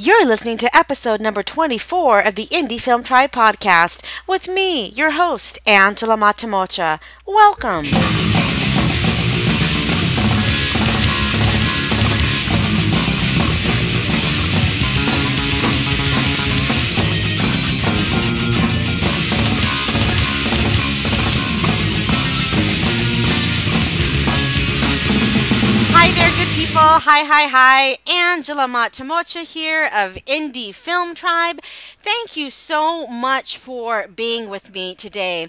You're listening to episode number 24 of the Indie Film Tribe podcast with me, your host, Angela Matamocha. Welcome. Hi there, good people. Hi. Angela Matamocha here of Indie Film Tribe. Thank you so much for being with me today.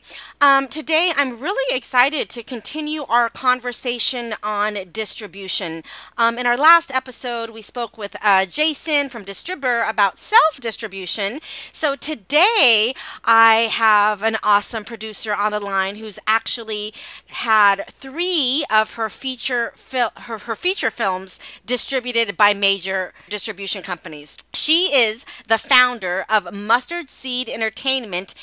Today, I'm really excited to continue our conversation on distribution. In our last episode, we spoke with Jason from Distributor about self-distribution. So today, I have an awesome producer on the line who's actually had 3 of her feature films distributed by major distribution companies. She is the founder of Mustard Seed Entertainment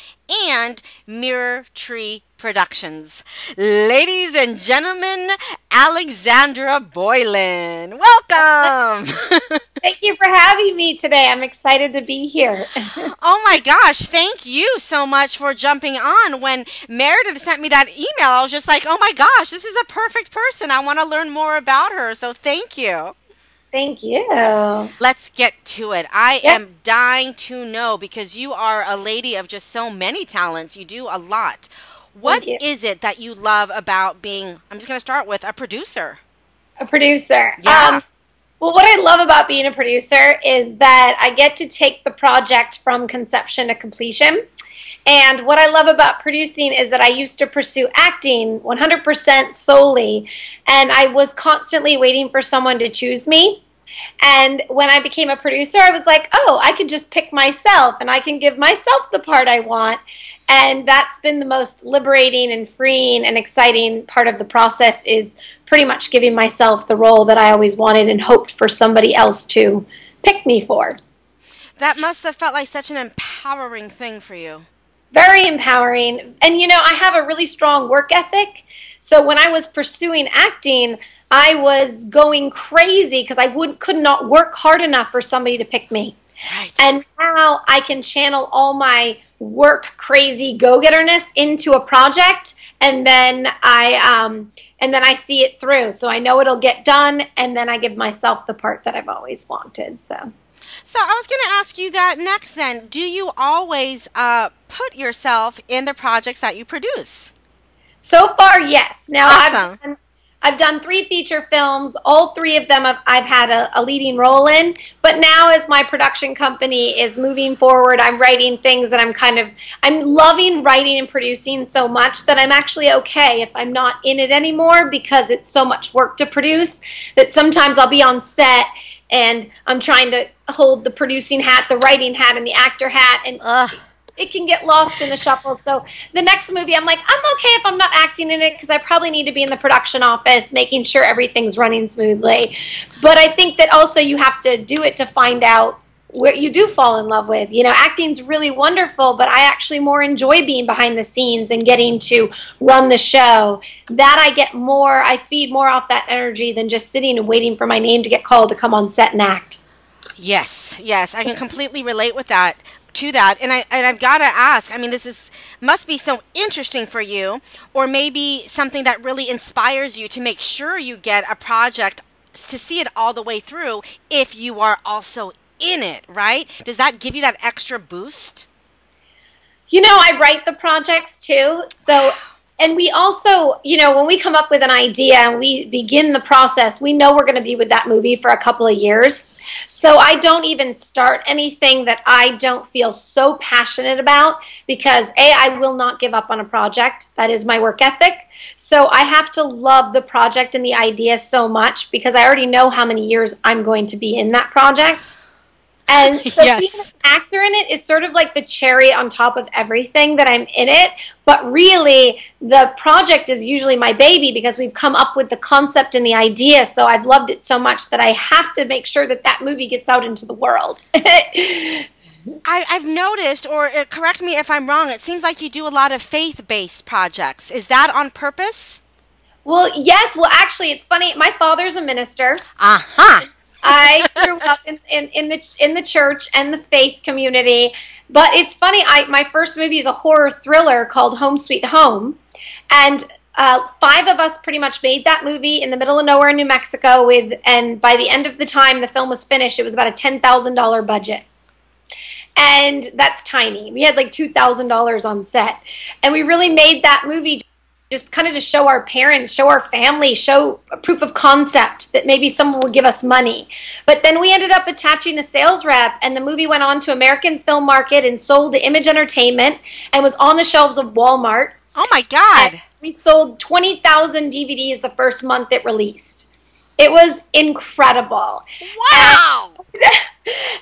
and Mirror Tree Productions. Ladies and gentlemen, Alexandra Boylan. Welcome! Thank you for having me today. I'm excited to be here. Oh my gosh, thank you so much for jumping on. When Meredith sent me that email, I was just like, oh my gosh, this is a perfect person. I want to learn more about her, so thank you. Thank you. Let's get to it. I am dying to know because you are a lady of just so many talents. You do a lot. What is it that you love about being, I'm just going to start with, a producer? A producer. Yeah. Well, what I love about being a producer is that I get to take the project from conception to completion. And what I love about producing is that I used to pursue acting 100% solely, and I was constantly waiting for someone to choose me. And when I became a producer, I was like, oh, I can just pick myself, and I can give myself the part I want. And that's been the most liberating and freeing and exciting part of the process, is pretty much giving myself the role that I always wanted and hoped for somebody else to pick me for. That must have felt like such an empowering thing for you. Very empowering. And, you know, I have a really strong work ethic. So when I was pursuing acting, I was going crazy because I could not work hard enough for somebody to pick me. Right. And now I can channel all my work crazy go-getterness into a project, and then I see it through. So I know it'll get done, and then I give myself the part that I've always wanted. So I was going to ask you that next then. Do you always put yourself in the projects that you produce? So far, yes. Now, awesome. I've done 3 feature films. All 3 of them I've had a leading role in. But now, as my production company is moving forward, I'm writing things that I'm loving writing and producing so much that I'm actually okay if I'm not in it anymore, because it's so much work to produce that sometimes I'll be on set and I'm trying to hold the producing hat, the writing hat, and the actor hat, and it can get lost in the shuffle. So the next movie, I'm like, I'm okay if I'm not acting in it, because I probably need to be in the production office making sure everything's running smoothly. But I think that also you have to do it to find out what you do fall in love with. You know, acting's really wonderful, but I actually more enjoy being behind the scenes and getting to run the show. That I feed more off that energy than just sitting and waiting for my name to get called to come on set and act. Yes, I can completely relate with that. To that, and I've got to ask, I mean, must be so interesting for you, or maybe something that really inspires you to make sure you get a project, to see it all the way through if you are also in it, right? Does that give you that extra boost? You know, I write the projects too, so, and we also, you know, when we come up with an idea and we begin the process, we know we're going to be with that movie for a couple of years. So I don't even start anything that I don't feel so passionate about, because I will not give up on a project. That is my work ethic. So I have to love the project and the idea so much, because I already know how many years I'm going to be in that project. And so being an actor in it is sort of like the cherry on top of everything that I'm in it. But really, the project is usually my baby, because we've come up with the concept and the idea. So I've loved it so much that I have to make sure that that movie gets out into the world. I've noticed, or correct me if I'm wrong, it seems like you do a lot of faith-based projects. Is that on purpose? Well, yes. Well, actually, it's funny. My father's a minister. Uh-huh. I grew up in the church and the faith community. But it's funny, my first movie is a horror thriller called Home Sweet Home. And 5 of us pretty much made that movie in the middle of nowhere in New Mexico and by the end of the time the film was finished, it was about a $10,000 budget. And that's tiny. We had like $2,000 on set. And we really made that movie just kind of to show our parents, show our family, show a proof of concept that maybe someone would give us money. But then we ended up attaching a sales rep, and the movie went on to American Film Market and sold to Image Entertainment and was on the shelves of Walmart. Oh my God. And we sold 20,000 DVDs the first month it released. It was incredible. Wow.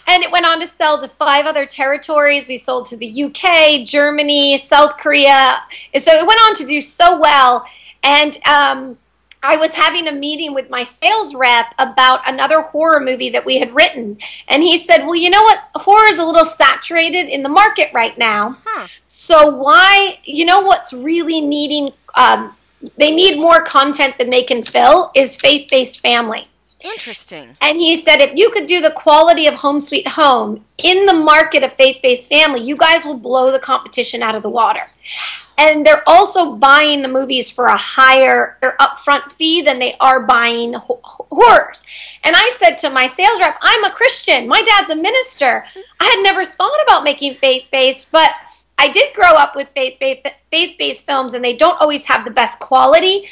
And it went on to sell to 5 other territories. We sold to the UK, Germany, South Korea. So it went on to do so well. And I was having a meeting with my sales rep about another horror movie that we had written. And he said, well, you know what? Horror is a little saturated in the market right now. So why, you know what's really needing, they need more content than they can fill is faith-based family. Interesting. And he said, if you could do the quality of Home Sweet Home in the market of faith-based family, you guys will blow the competition out of the water. And they're also buying the movies for a higher or upfront fee than they are buying horrors. And I said to my sales rep, I'm a Christian. My dad's a minister. I had never thought about making faith-based, but I did grow up with faith-based films, and they don't always have the best quality.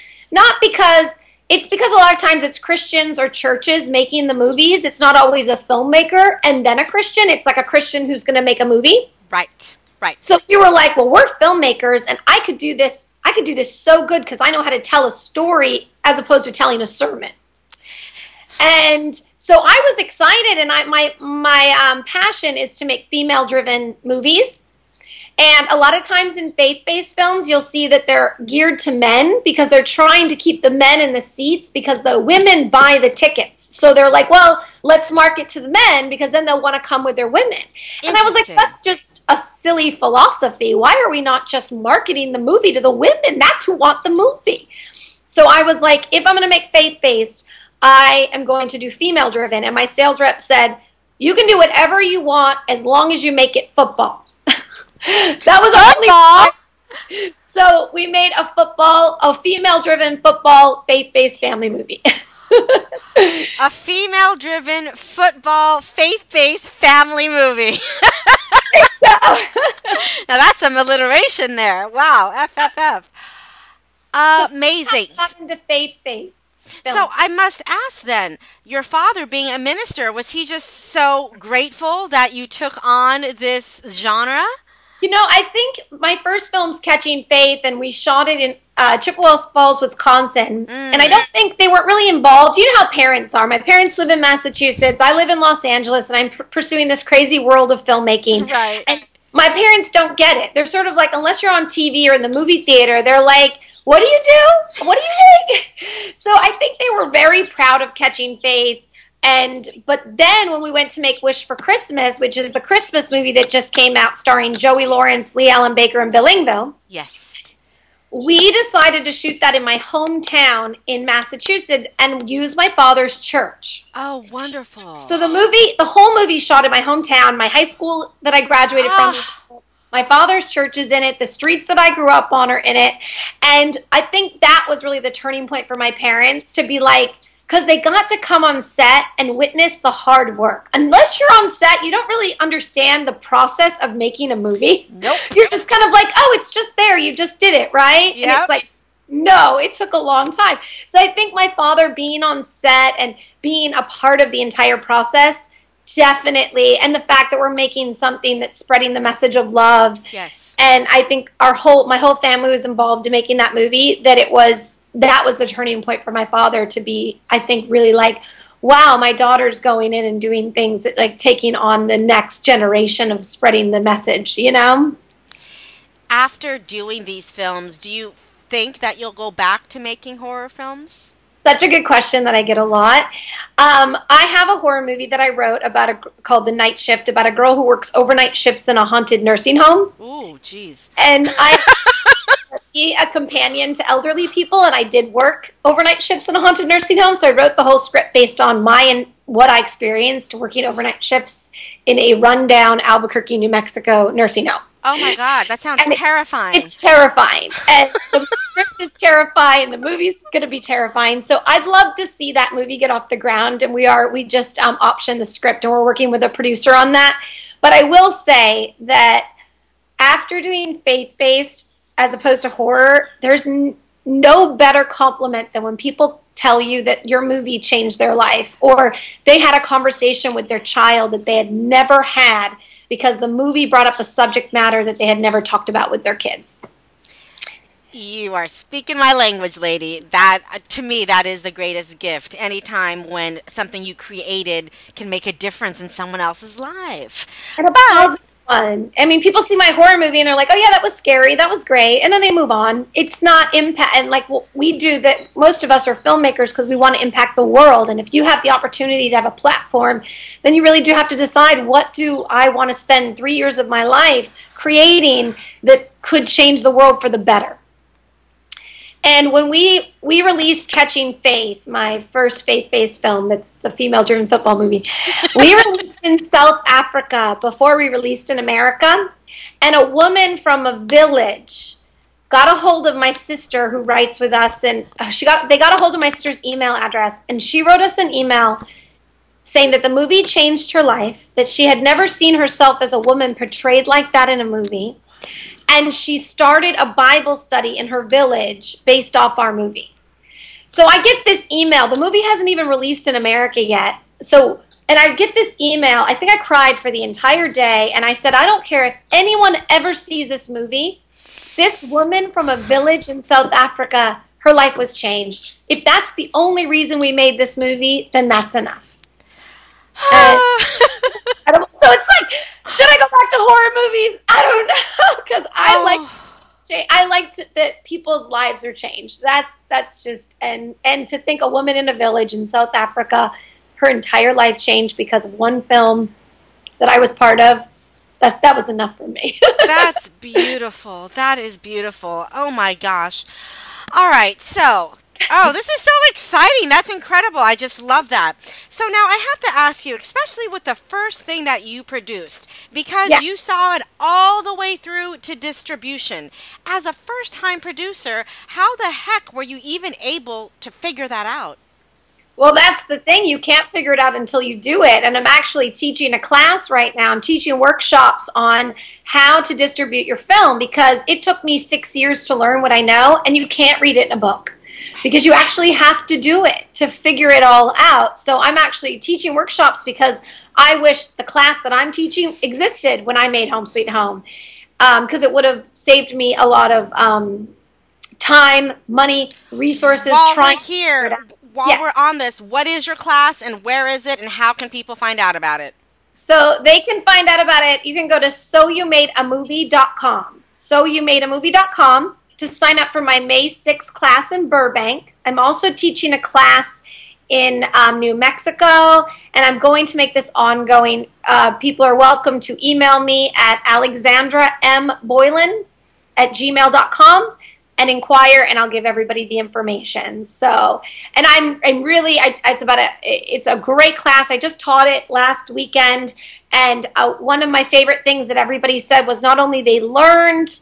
It's because a lot of times it's Christians or churches making the movies. It's not always a filmmaker and then a Christian. It's like a Christian who's going to make a movie. Right, right. So we were like, well, we're filmmakers, and I could do this so good because I know how to tell a story as opposed to telling a sermon. And so I was excited, and my passion is to make female-driven movies. And a lot of times in faith-based films, you'll see that they're geared to men because they're trying to keep the men in the seats because the women buy the tickets. So they're like, well, let's market to the men because then they'll want to come with their women. And I was like, that's just a silly philosophy. Why are we not just marketing the movie to the women? That's who want the movie. So I was like, if I'm going to make faith-based, I am going to do female-driven. And my sales rep said, you can do whatever you want as long as you make it football. That was our only. So we made a female-driven football, faith-based family movie. A female-driven football, faith-based family movie. Now that's some alliteration there. Wow, FFF. Amazing. Into faith-based. So I must ask then, your father being a minister, was he just so grateful that you took on this genre? You know, I think my first film's Catching Faith, and we shot it in Chippewa Falls, Wisconsin. And I don't think they weren't really involved. You know how parents are. My parents live in Massachusetts. I live in Los Angeles, and I'm pursuing this crazy world of filmmaking. Right. And my parents don't get it. They're sort of like, unless you're on TV or in the movie theater, they're like, what do you do? What do you make? So I think they were very proud of Catching Faith. But then when we went to make Wish for Christmas, which is the Christmas movie that just came out starring Joey Lawrence, Lee Allen Baker, and Bill Engvall. Yes. We decided to shoot that in my hometown in Massachusetts and use my father's church. Oh, wonderful. So the whole movie shot in my hometown, my high school that I graduated from. My father's church is in it. The streets that I grew up on are in it. And I think that was really the turning point for my parents to be like, because they got to come on set and witness the hard work. Unless you're on set, you don't really understand the process of making a movie. Nope. You're just kind of like, oh, it's just there. You just did it, right? Yep. And it's like, no, it took a long time. So I think my father being on set and being a part of the entire process, definitely. And the fact that we're making something that's spreading the message of love. Yes. And I think my whole family was involved in making that movie, that was the turning point for my father to be, I think, really like, wow, my daughter's going in and doing things that, like, taking on the next generation of spreading the message, you know? After doing these films, do you think that you'll go back to making horror films? Such a good question that I get a lot. I have a horror movie that I wrote called The Night Shift, about a girl who works overnight shifts in a haunted nursing home. Ooh, jeez. And I be a companion to elderly people, and I did work overnight shifts in a haunted nursing home, so I wrote the whole script based on my what I experienced working overnight shifts in a rundown Albuquerque, New Mexico nursing home. Oh my God, that sounds terrifying. It's terrifying. And the script is terrifying. The movie's going to be terrifying. So I'd love to see that movie get off the ground. And we just optioned the script and we're working with a producer on that. But I will say that after doing faith-based as opposed to horror, there's no better compliment than when people tell you that your movie changed their life or they had a conversation with their child that they had never had because the movie brought up a subject matter that they had never talked about with their kids. You are speaking my language, lady. That, to me, that is the greatest gift. Anytime when something you created can make a difference in someone else's life. And a positive one. I mean, people see my horror movie and they're like, oh yeah, that was scary, that was great, and then they move on. It's not impact, and like what we do, that most of us are filmmakers because we want to impact the world, and if you have the opportunity to have a platform, then you really do have to decide, what do I want to spend 3 years of my life creating that could change the world for the better. And when we released Catching Faith, my first faith-based film, that's the female-driven football movie, we released in South Africa before we released in America. And a woman from a village got a hold of my sister who writes with us, and they got a hold of my sister's email address, and she wrote us an email saying that the movie changed her life, that she had never seen herself as a woman portrayed like that in a movie. And she started a Bible study in her village based off our movie. So I get this email. The movie hasn't even released in America yet. And I get this email. I think I cried for the entire day. And I said, I don't care if anyone ever sees this movie. This woman from a village in South Africa, her life was changed. If that's the only reason we made this movie, then that's enough. So it's like, should I go back to horror movies? I don't know, because I like that people's lives are changed. That's just, and to think a woman in a village in South Africa, her entire life changed because of one film that I was part of. That was enough for me. That's beautiful. That is beautiful. Oh my gosh. All right, so. Oh, this is so exciting. That's incredible. I just love that. So now I have to ask you, especially with the first thing that you produced, because you saw it all the way through to distribution. As a first-time producer, how the heck were you even able to figure that out? Well, that's the thing. You can't figure it out until you do it. And I'm actually teaching a class right now. I'm teaching workshops on how to distribute your film because it took me 6 years to learn what I know, and you can't read it in a book. Because you actually have to do it to figure it all out. So I'm actually teaching workshops because I wish the class that I'm teaching existed when I made Home Sweet Home. Because it would have saved me a lot of time, money, resources. While we're on this, what is your class and where is it and how can people find out about it? So they can find out about it. You can go to soyoumadeamovie.com. soyoumadeamovie.com. to sign up for my May 6th class in Burbank. I'm also teaching a class in New Mexico, and I'm going to make this ongoing. People are welcome to email me at alexandraboylan@gmail.com and inquire, and I'll give everybody the information. So, and it's a great class. I just taught it last weekend, and one of my favorite things that everybody said was not only they learned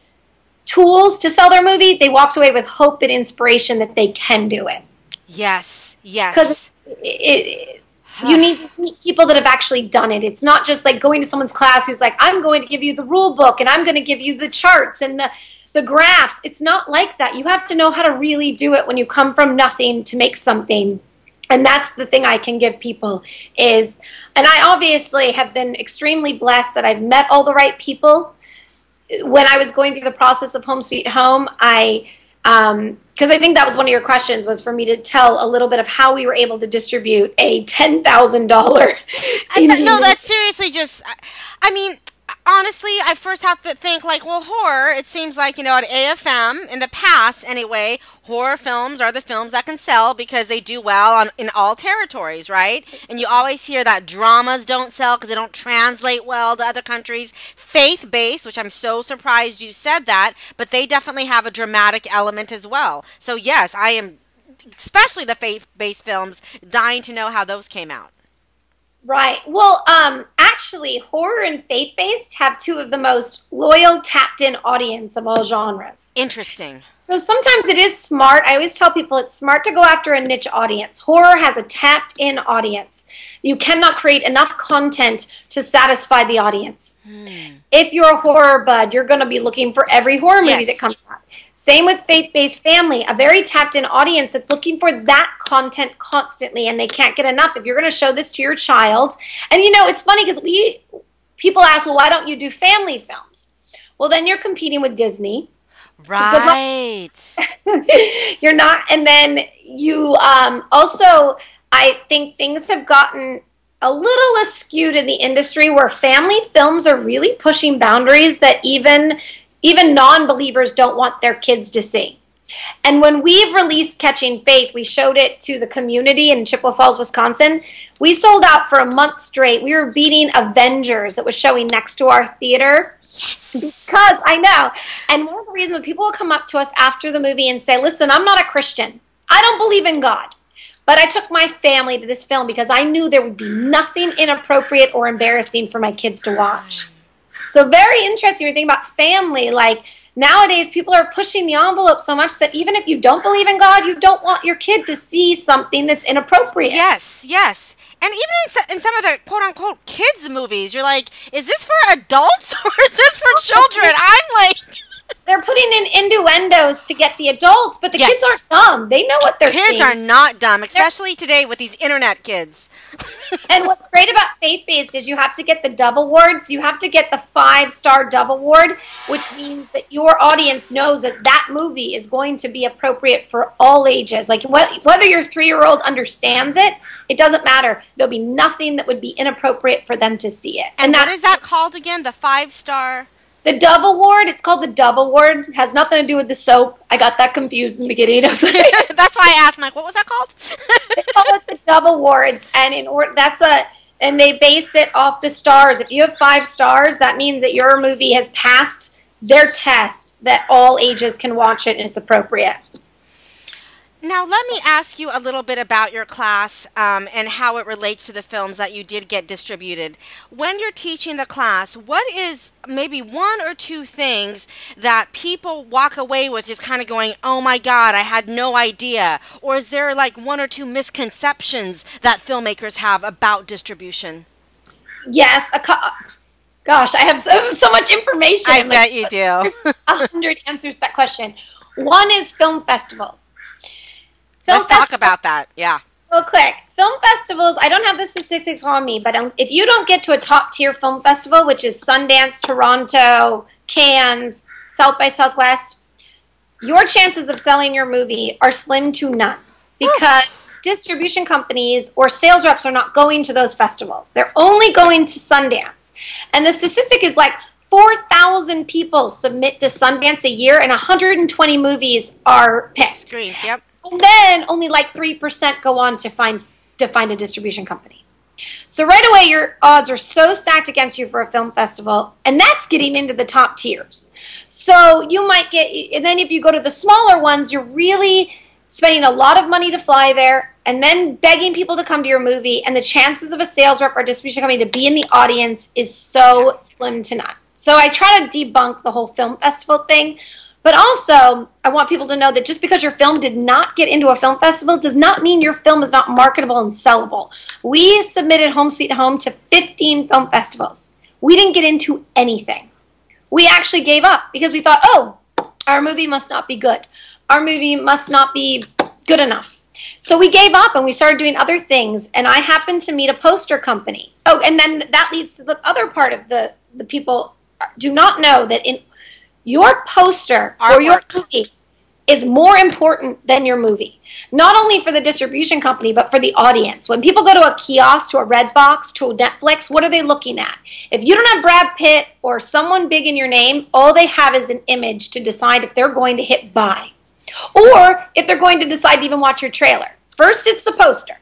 tools to sell their movie, they walked away with hope and inspiration that they can do it. Yes, yes. Because you need to meet people that have actually done it. It's not just like going to someone's class who's like, I'm going to give you the rule book and I'm going to give you the charts and the graphs. It's not like that. You have to know how to really do it when you come from nothing to make something. And that's the thing I can give people is, and I obviously have been extremely blessed that I've met all the right people. When I was going through the process of Home Sweet Home, because I think that was one of your questions, was for me to tell a little bit of how we were able to distribute a $10,000. No, that's seriously just, I mean, honestly, I first have to think like, well, horror, it seems like, at AFM, in the past anyway, horror films are the films that can sell because they do well in all territories, right? And you always hear that dramas don't sell because they don't translate well to other countries. Faith-based, which I'm so surprised you said that, but they definitely have a dramatic element as well. So yes, I am, especially the faith-based films, dying to know how those came out. Right. Well, actually, horror and faith-based have two of the most loyal, tapped-in audience of all genres. Interesting. So sometimes it is smart. I always tell people it's smart to go after a niche audience. Horror has a tapped-in audience. You cannot create enough content to satisfy the audience. If you're a horror bud, you're going to be looking for every horror movie that comes out. Same with faith-based family, a very tapped-in audience that's looking for that content constantly, and they can't get enough. If you're going to show this to your child, and you know, it's funny because people ask, well, why don't you do family films? Well, then you're competing with Disney. Right. You're not, and then you also, I think things have gotten a little askew in the industry where family films are really pushing boundaries that even non-believers don't want their kids to see. And when we've released Catching Faith, we showed it to the community in Chippewa Falls, Wisconsin. We sold out for a month straight. We were beating Avengers that was showing next to our theater. Yes. Because I know. And one of the reasons people will come up to us after the movie and say, listen, I'm not a Christian. I don't believe in God. But I took my family to this film because I knew there would be nothing inappropriate or embarrassing for my kids to watch. So very interesting when you think about family. Like nowadays, people are pushing the envelope so much that even if you don't believe in God, you don't want your kid to see something that's inappropriate. Yes, yes. And even in some of the quote-unquote kids movies, you're like, is this for adults or is this for children? I'm like... They're putting in innuendos to get the adults, but the kids aren't dumb. They know what they're seeing. Kids are not dumb, especially today with these internet kids. And what's great about Faith-Based is you have to get the Dove Awards. You have to get the 5-star Dove Award, which means that your audience knows that that movie is going to be appropriate for all ages. Like whether your 3-year-old understands it, it doesn't matter. There'll be nothing that would be inappropriate for them to see it. And what is that called again? The 5-star... The Dove Award, it's called the Dove Award. It has nothing to do with the soap. I got that confused in the beginning. That's why I asked, Mike, what was that called? They call it the Dove Awards, and and they base it off the stars. If you have 5 stars, that means that your movie has passed their test that all ages can watch it and it's appropriate. Now, let me ask you a little bit about your class and how it relates to the films that you did get distributed. When you're teaching the class, what is maybe 1 or 2 things that people walk away with just kind of going, oh my God, I had no idea? Or is there like 1 or 2 misconceptions that filmmakers have about distribution? Yes. Gosh, I have so much information. I bet you do. 100 answers to that question. 1 is film festivals. Let's talk about that. Yeah. Real quick. Film festivals, I don't have the statistics on me, but if you don't get to a top-tier film festival, which is Sundance, Toronto, Cannes, South by Southwest, your chances of selling your movie are slim to none because distribution companies or sales reps are not going to those festivals. They're only going to Sundance. And the statistic is like 4,000 people submit to Sundance a year and 120 movies are picked. Screen, yep. And then only like 3% go on to find a distribution company. So right away, your odds are so stacked against you for a film festival, and that's getting into the top tiers. So you might get, and then if you go to the smaller ones, you're really spending a lot of money to fly there, and then begging people to come to your movie, and the chances of a sales rep or distribution company to be in the audience is so slim to none. So I try to debunk the whole film festival thing. But also, I want people to know that just because your film did not get into a film festival does not mean your film is not marketable and sellable. We submitted Home Sweet Home to 15 film festivals. We didn't get into anything. We actually gave up because we thought, oh, our movie must not be good. Our movie must not be good enough. So we gave up and we started doing other things. And I happened to meet a poster company. Oh, and then that leads to the other part of the people do not know that in your poster or your movie is more important than your movie. Not only for the distribution company, but for the audience. When people go to a kiosk, to a Redbox, to a Netflix, what are they looking at? If you don't have Brad Pitt or someone big in your name, all they have is an image to decide if they're going to hit buy. Or if they're going to decide to even watch your trailer. First, it's the poster.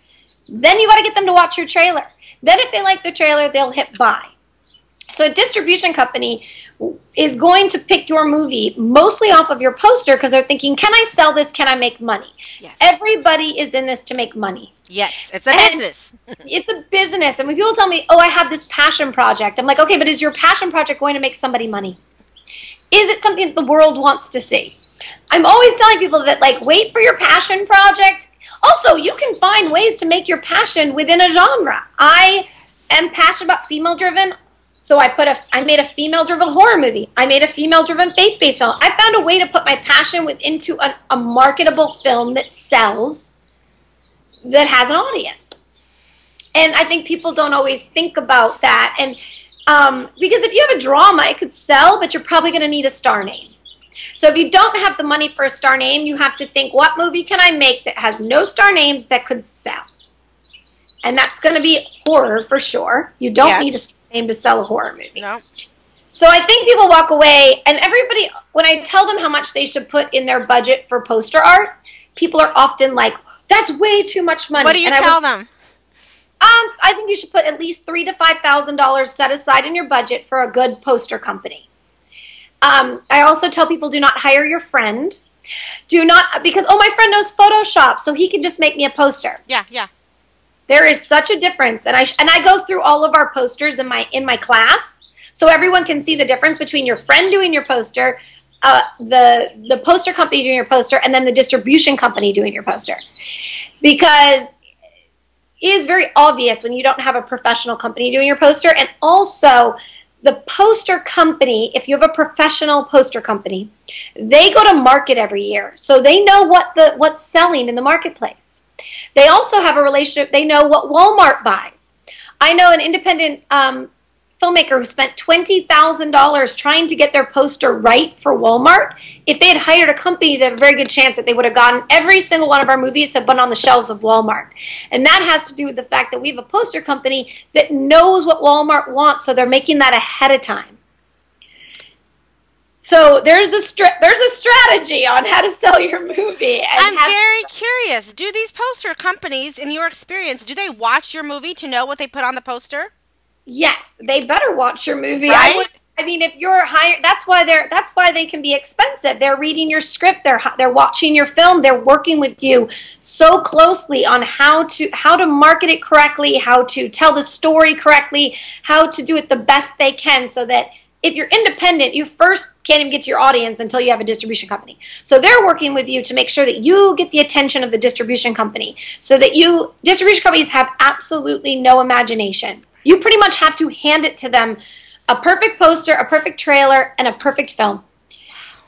Then you got to get them to watch your trailer. Then if they like the trailer, they'll hit buy. So a distribution company is going to pick your movie mostly off of your poster because they're thinking, can I sell this? Can I make money? Yes. Everybody is in this to make money. Yes, it's a business. It's a business. And when people tell me, oh, I have this passion project, I'm like, okay, but is your passion project going to make somebody money? Is it something that the world wants to see? I'm always telling people that, like, wait for your passion project. Also, you can find ways to make your passion within a genre. I am passionate about female-driven. So I made a female-driven horror movie. I made a female-driven faith-based film. I found a way to put my passion into a marketable film that sells, that has an audience. And I think people don't always think about that. And because if you have a drama, it could sell, but you're probably going to need a star name. So if you don't have the money for a star name, you have to think, what movie can I make that has no star names that could sell? And that's going to be horror for sure. You don't need a star name to sell a horror movie. No. So I think people walk away, and everybody, when I tell them how much they should put in their budget for poster art, people are often like, that's way too much money. What do you tell them? I think you should put at least $3,000 to $5,000 set aside in your budget for a good poster company. I also tell people, do not hire your friend. Do not, because, oh, my friend knows Photoshop, so he can just make me a poster. Yeah, yeah. There is such a difference, and I go through all of our posters in my class, so everyone can see the difference between your friend doing your poster, the poster company doing your poster, and then the distribution company doing your poster, because it is very obvious when you don't have a professional company doing your poster. And also, the poster company, if you have a professional poster company, they go to market every year, so they know what's selling in the marketplace. They also have a relationship. They know what Walmart buys. I know an independent filmmaker who spent $20,000 trying to get their poster right for Walmart. If they had hired a company, they have a very good chance that they would have gotten every single one of our movies have been on the shelves of Walmart. And that has to do with the fact that we have a poster company that knows what Walmart wants, so they're making that ahead of time. So there's a strategy on how to sell your movie. And I'm very curious. Do these poster companies, in your experience, do they watch your movie to know what they put on the poster? Yes, they better watch your movie. Right? I mean, if you're hired, that's why they can be expensive. They're reading your script. They're watching your film. They're working with you so closely on how to market it correctly, how to tell the story correctly, how to do it the best they can, so that if you're independent, you first can't even get to your audience until you have a distribution company. So they're working with you to make sure that you get the attention of the distribution company, so that distribution companies have absolutely no imagination. You pretty much have to hand it to them, a perfect poster, a perfect trailer, and a perfect film.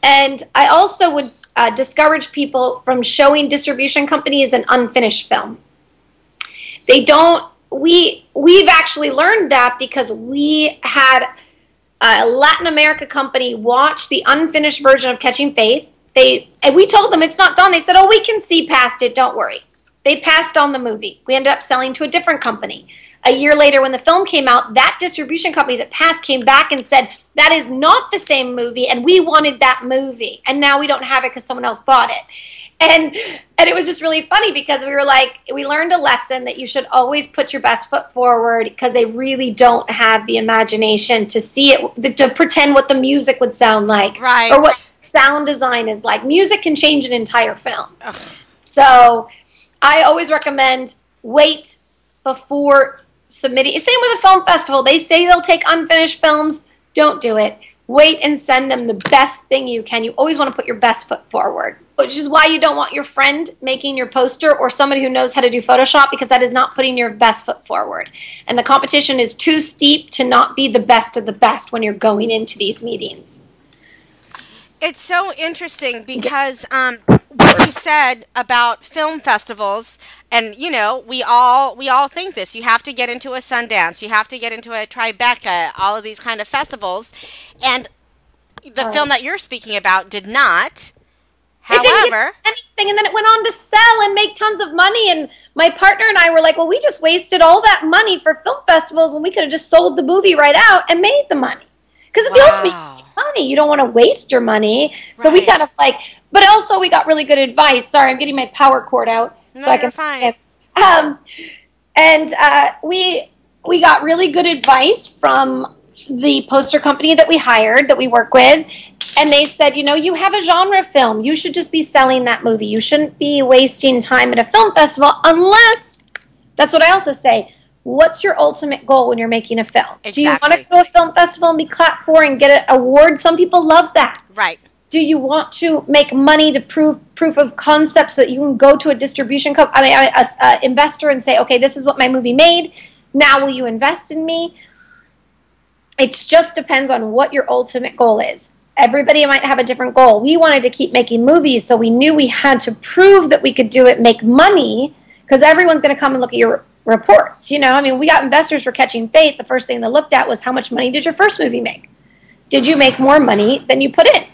And I also would discourage people from showing distribution companies an unfinished film. They don't, we've actually learned that because we had a Latin America company watch the unfinished version of Catching Faith. And we told them it's not done. They said, oh, we can see past it, don't worry. They passed on the movie. We ended up selling to a different company. A year later, when the film came out, that distribution company that passed came back and said, that is not the same movie, and we wanted that movie. And now we don't have it because someone else bought it. And it was just really funny because we were like, we learned a lesson that you should always put your best foot forward, because they really don't have the imagination to see it, to pretend what the music would sound like. Right. Or what sound design is like. Music can change an entire film. Ugh. So I always recommend wait before submitting. Same with a film festival. They say they'll take unfinished films. Don't do it. Wait and send them the best thing you can. You always want to put your best foot forward, which is why you don't want your friend making your poster or somebody who knows how to do Photoshop, because that is not putting your best foot forward. And the competition is too steep to not be the best of the best when you're going into these meetings. It's so interesting because what you said about film festivals, and you know, we all think this. You have to get into a Sundance, you have to get into a Tribeca, all of these kind of festivals, and the film that you're speaking about did not. However, it didn't get anything, and then it went on to sell and make tons of money. And my partner and I were like, well, we just wasted all that money for film festivals when we could have just sold the movie right out and made the money. Because at the ultimate, you make money. You don't want to waste your money. So we kind of like, but also we got really good advice. Sorry, I'm getting my power cord out. No, so I can you're fine. And we got really good advice from the poster company that we hired, that we work with, and they said, you know, you have a genre film. You should just be selling that movie. You shouldn't be wasting time at a film festival unless, that's what I also say, what's your ultimate goal when you're making a film? Exactly. Do you want to go to a film festival and be clapped for and get an award? Some people love that. Right. Do you want to make money to proof of concept so that you can go to a distribution company, investor and say, okay, this is what my movie made. Now will you invest in me? It just depends on what your ultimate goal is. Everybody might have a different goal. We wanted to keep making movies, so we knew we had to prove that we could do it, make money, because everyone's going to come and look at your reports. You know, I mean, we got investors for Catching Faith. The first thing they looked at was how much money did your first movie make? Did you make more money than you put in?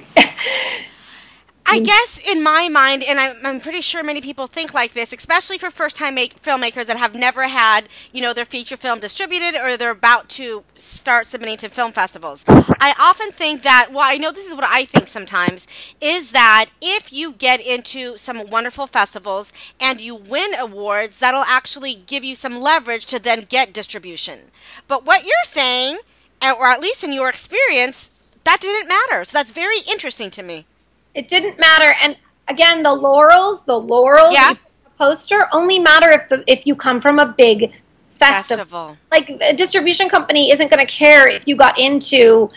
I guess in my mind, and I'm pretty sure many people think like this, especially for first-time filmmakers that have never had, you know, their feature film distributed or they're about to start submitting to film festivals. I often think that, well, I know this is what I think sometimes, is that if you get into some wonderful festivals and you win awards, that'll actually give you some leverage to then get distribution. But what you're saying, or at least in your experience, that didn't matter. So that's very interesting to me. It didn't matter, and again, the laurels, yeah, poster only matter if you come from a big festival. Like a distribution company isn't going to care if you got into,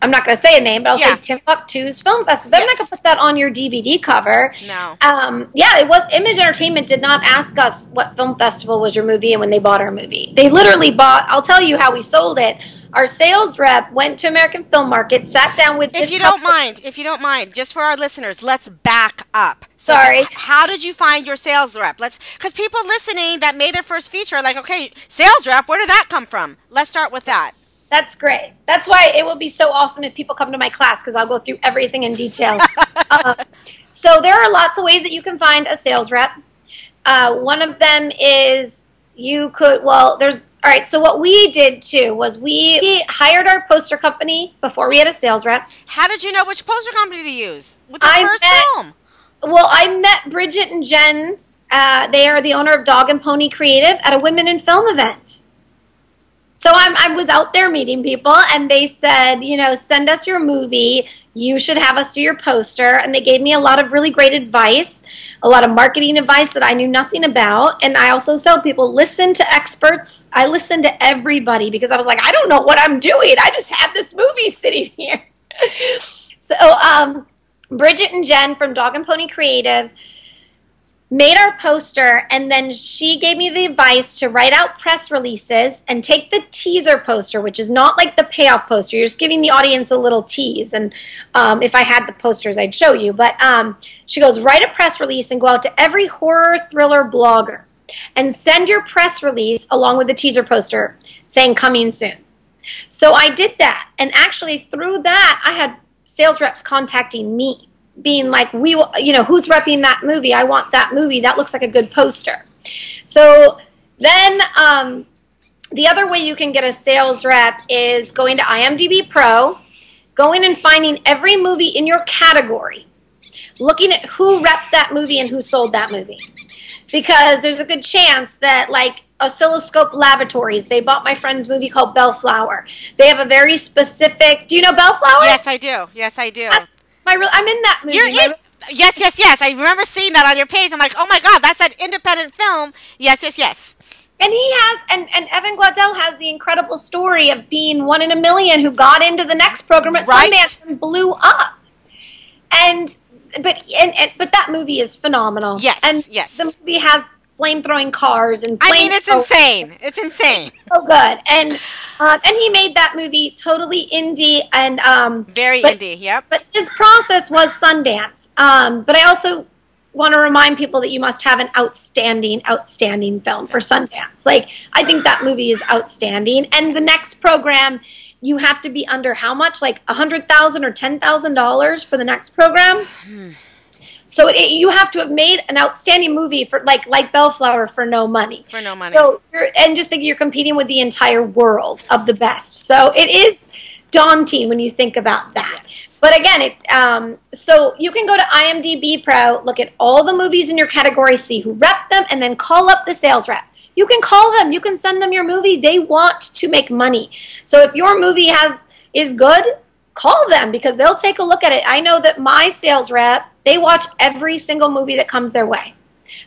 I'm not going to say a name, but I'll say Timbuktu's Film Festival. They're not going to put that on your DVD cover. No. Yeah, it was. Image Entertainment did not ask us what film festival was your movie and when they bought our movie. They literally bought. I'll tell you how we sold it. Our sales rep went to American Film Market, sat down with this If you don't mind, just for our listeners, let's back up. So Sorry. How did you find your sales rep? Because people listening that made their first feature are like, okay, sales rep, where did that come from? Let's start with that. That's great. That's why it will be so awesome if people come to my class, because I'll go through everything in detail. So there are lots of ways that you can find a sales rep. One of them is you could, all right, so what we did, too, was we hired our poster company before we had a sales rep. How did you know which poster company to use with the first film? Well, I met Bridget and Jen. They are the owner of Dog and Pony Creative at a Women in Film event. So I was out there meeting people, and they said, you know, send us your movie. You should have us do your poster. And they gave me a lot of really great advice, a lot of marketing advice that I knew nothing about. And I also tell people, listen to experts. I listen to everybody because I was like, I don't know what I'm doing. I just have this movie sitting here. So Bridget and Jen from Dog and Pony Creative made our poster, and then she gave me the advice to write out press releases and take the teaser poster, which is not like the payoff poster. You're just giving the audience a little tease, and if I had the posters, I'd show you. But she goes, write a press release and go out to every horror thriller blogger and send your press release along with the teaser poster saying coming soon. So I did that, and actually through that, I had sales reps contacting me, being like, you know, who's repping that movie? I want that movie. That looks like a good poster. So then the other way you can get a sales rep is going to IMDb Pro, going and finding every movie in your category, looking at who repped that movie and who sold that movie. Because there's a good chance that, like, Oscilloscope Laboratories, they bought my friend's movie called Bellflower. They have a very specific, do you know Bellflower? Yes, I do. Yes, I do. I'm in that movie. Yes. I remember seeing that on your page. I'm like, oh my God, that's that independent film. Yes. And he has, and Evan Glaudel has the incredible story of being 1 in a million who got into the next program at Sundance and blew up. But that movie is phenomenal. Yes, and yes. The movie has flame-throwing cars and it's insane. It's insane. So good. And he made that movie totally indie and very indie, yep. But his process was Sundance. But I also want to remind people that you must have an outstanding film for Sundance. Like, I think that movie is outstanding. And the next program, you have to be under how much? Like $100,000 or $10,000 for the next program? So you have to have made an outstanding movie for like Bellflower for no money. For no money. So just think you're competing with the entire world of the best. So it is daunting when you think about that. Yes. But again, so you can go to IMDb Pro, look at all the movies in your category, see who repped them, and then call up the sales rep. you can call them. You can send them your movie. They want to make money. So if your movie is good, call them because they'll take a look at it. I know that my sales rep, they watch every single movie that comes their way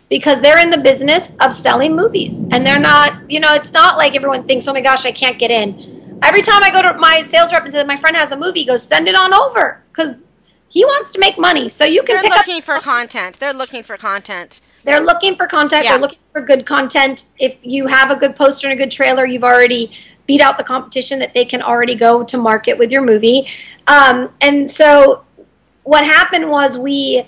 because they're in the business of selling movies. And they're not, you know, it's not like everyone thinks, oh my gosh, I can't get in. Every time I go to my sales rep and say, my friend has a movie, he goes, send it on over because he wants to make money. So you can They're looking for content. They're looking for content. They're looking for content. Yeah. They're looking for good content. If you have a good poster and a good trailer, you've already beat out the competition that they can already go to market with your movie. And so what happened was we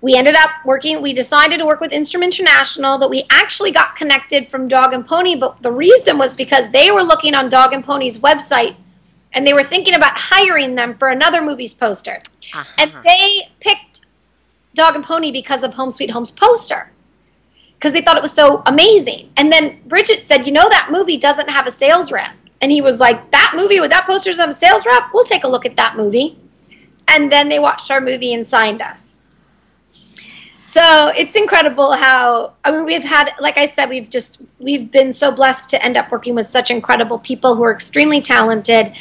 ended up working, we decided to work with Instrument International, that we actually got connected from Dog and Pony, but the reason was because they were looking on Dog and Pony's website and they were thinking about hiring them for another movie's poster. And they picked Dog and Pony because of Home Sweet Home's poster, because they thought it was so amazing. And then Bridget said, you know, that movie doesn't have a sales rep. And he was like, that movie with that poster doesn't have a sales rep? We'll take a look at that movie. And then they watched our movie and signed us. So it's incredible how, I mean, we've had, like I said, we've been so blessed to end up working with such incredible people who are extremely talented.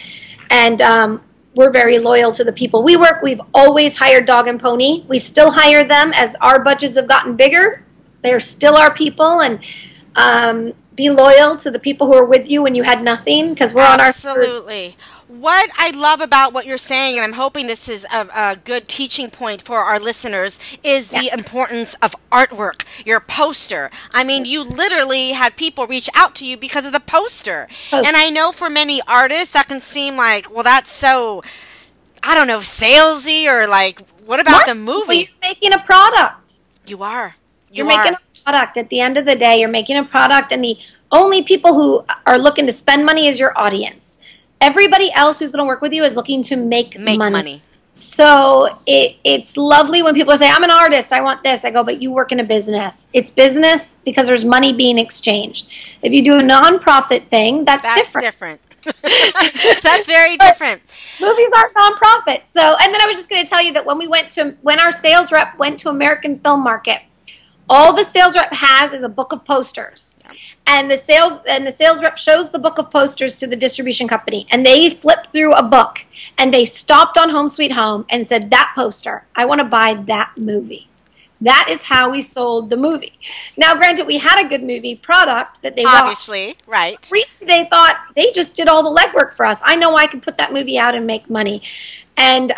And we're very loyal to the people we work. We've always hired Dog and Pony. We still hire them as our budgets have gotten bigger. They're still our people. And be loyal to the people who are with you when you had nothing, because we're on our... Absolutely. What I love about what you're saying, and I'm hoping this is a good teaching point for our listeners, is the importance of artwork, your poster. I mean, you literally had people reach out to you because of the poster. And I know for many artists that can seem like, well, that's so, I don't know, salesy, or like, what about the movie? Well, you're making a product. You are. You're making a product. At the end of the day, you're making a product, and the only people who are looking to spend money is your audience. Everybody else who's going to work with you is looking to make money. So it's lovely when people say, I'm an artist, I want this. I go, but you work in a business. It's business because there's money being exchanged. If you do a nonprofit thing, that's different. That's very different. Movies aren't nonprofit. So, and then I was just going to tell you that when our sales rep went to American Film Market, all the sales rep has is a book of posters. And the sales rep shows the book of posters to the distribution company, and they flipped through a book and they stopped on Home Sweet Home and said, that poster, I want to buy that movie. That is how we sold the movie. Now, granted, we had a good movie product that they obviously watched. Right. They thought they just did all the legwork for us. I know I can put that movie out and make money. And